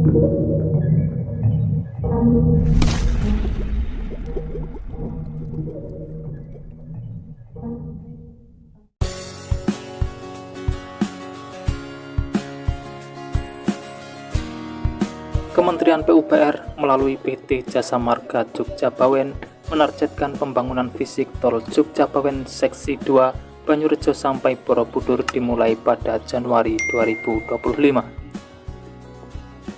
Kementerian PUPR melalui PT Jasa Marga Jogja Bawen menargetkan pembangunan fisik tol Jogja Bawen seksi 2 Banyurejo sampai Borobudur dimulai pada Januari 2025.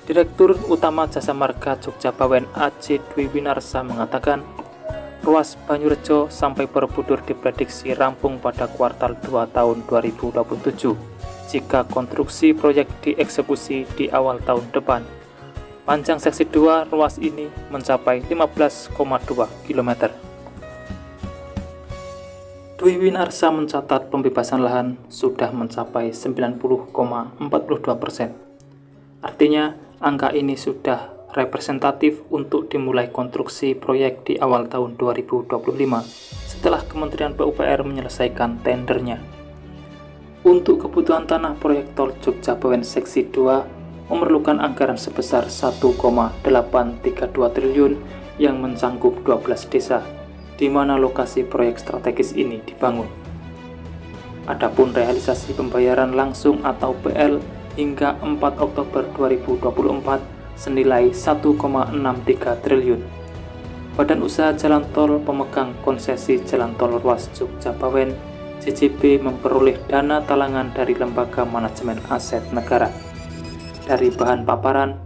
Direktur Utama Jasa Marga Jogja Bawen AJ Dwi Winarsa mengatakan, ruas Banyurejo sampai Borobudur diprediksi rampung pada kuartal 2 tahun 2027 jika konstruksi proyek dieksekusi di awal tahun depan. Panjang seksi 2 ruas ini mencapai 15,2 km. Dwi Winarsa mencatat pembebasan lahan sudah mencapai 90,42%. Artinya, angka ini sudah representatif untuk dimulai konstruksi proyek di awal tahun 2025 setelah Kementerian PUPR menyelesaikan tendernya. Untuk kebutuhan tanah proyek tol Jogja Bawen seksi 2 memerlukan anggaran sebesar 1,832 triliun yang mencangkup 12 desa, di mana lokasi proyek strategis ini dibangun. Adapun realisasi pembayaran langsung atau PL hingga 4 Oktober 2024 senilai 1,63 triliun. Badan Usaha Jalan Tol pemegang konsesi Jalan Tol Ruas Jogja Bawen JJB memperoleh dana talangan dari Lembaga Manajemen Aset Negara. Dari bahan paparan,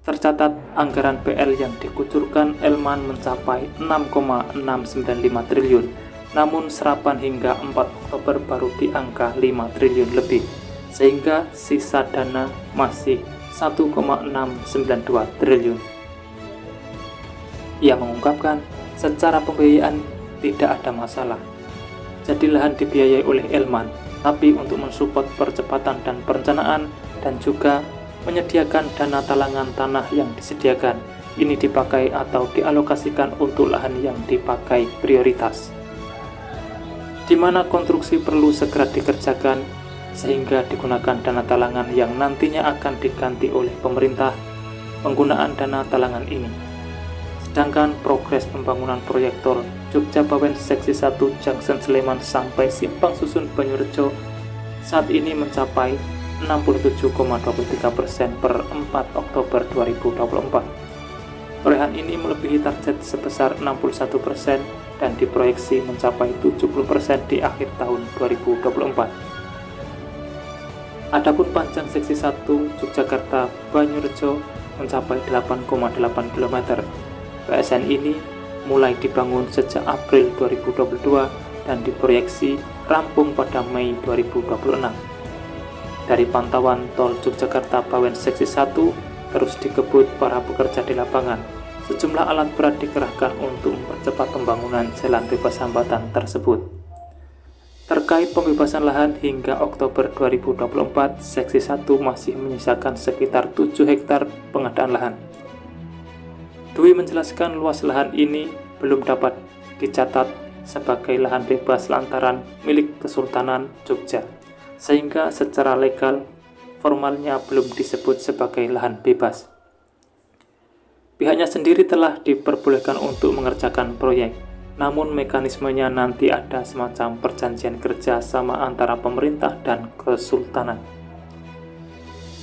tercatat anggaran PL yang dikucurkan Elman mencapai 6,695 triliun, namun serapan hingga 4 Oktober baru di angka 5 triliun lebih, sehingga sisa dana masih 1,692 triliun. Ia mengungkapkan, secara pembiayaan tidak ada masalah. Jadi lahan dibiayai oleh Elman, tapi untuk mensupport percepatan dan perencanaan dan juga menyediakan dana talangan tanah yang disediakan, ini dipakai atau dialokasikan untuk lahan yang dipakai prioritas, di mana konstruksi perlu segera dikerjakan sehingga digunakan dana talangan yang nantinya akan diganti oleh pemerintah penggunaan dana talangan ini. Sedangkan progres pembangunan proyek tol Jogja Bawen seksi 1 Junction Sleman sampai Simpang Susun Banyurejo saat ini mencapai 67,23% per 4 Oktober 2024. Torehan ini melebihi target sebesar 61% dan diproyeksi mencapai 70% di akhir tahun 2024. Adapun panjang seksi 1 Yogyakarta Banyurejo mencapai 8,8 km. PSN ini mulai dibangun sejak April 2022 dan diproyeksi rampung pada Mei 2026. Dari pantauan tol Yogyakarta Bawen seksi 1 terus dikebut para pekerja di lapangan. Sejumlah alat berat dikerahkan untuk mempercepat pembangunan jalan bebas hambatan tersebut. Terkait pembebasan lahan hingga Oktober 2024, seksi 1 masih menyisakan sekitar 7 hektar pengadaan lahan. Dwi menjelaskan luas lahan ini belum dapat dicatat sebagai lahan bebas lantaran milik Kesultanan Jogja, sehingga secara legal formalnya belum disebut sebagai lahan bebas. Pihaknya sendiri telah diperbolehkan untuk mengerjakan proyek, namun mekanismenya nanti ada semacam perjanjian kerja sama antara pemerintah dan Kesultanan.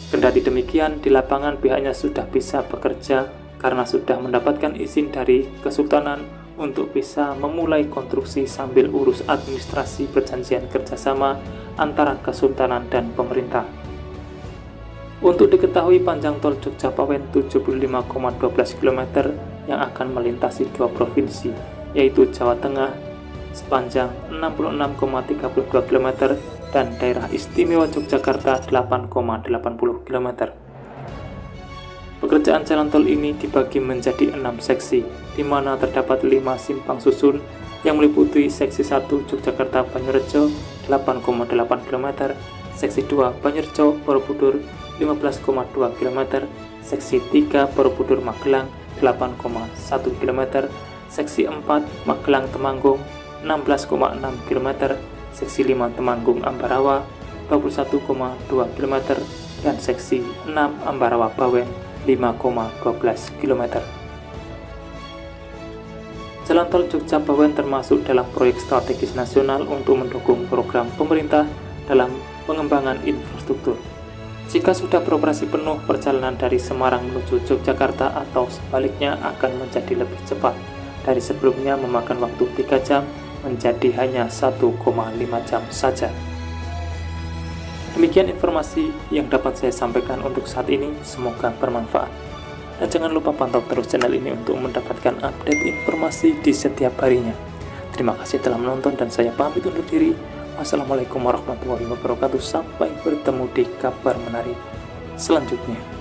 Kendati demikian, di lapangan pihaknya sudah bisa bekerja karena sudah mendapatkan izin dari Kesultanan untuk bisa memulai konstruksi sambil urus administrasi perjanjian kerjasama antara Kesultanan dan pemerintah. Untuk diketahui, panjang tol Jogja Bawen 75,12 km yang akan melintasi 2 provinsi, yaitu Jawa Tengah sepanjang 66,32 km dan daerah istimewa Yogyakarta 8,80 km. Pekerjaan jalan tol ini dibagi menjadi 6 seksi, di mana terdapat 5 simpang susun yang meliputi seksi 1 Yogyakarta Banyurejo 8,8 km, seksi 2 Banyurejo Borobudur 15,2 km, seksi 3 Borobudur Magelang 8,1 km, seksi 4 Magelang Temanggung 16,6 km, seksi 5 Temanggung Ambarawa 21,2 km, dan seksi 6 Ambarawa Bawen 5,12 km. Jalan tol Jogja-Bawen termasuk dalam proyek strategis nasional untuk mendukung program pemerintah dalam pengembangan infrastruktur. Jika sudah beroperasi penuh, perjalanan dari Semarang menuju Yogyakarta atau sebaliknya akan menjadi lebih cepat. Dari sebelumnya memakan waktu 3 jam menjadi hanya 1,5 jam saja. Demikian informasi yang dapat saya sampaikan untuk saat ini, semoga bermanfaat. Dan jangan lupa pantau terus channel ini untuk mendapatkan update informasi di setiap harinya. Terima kasih telah menonton dan saya pamit undur diri. Wassalamualaikum warahmatullahi wabarakatuh. Sampai bertemu di kabar menarik selanjutnya.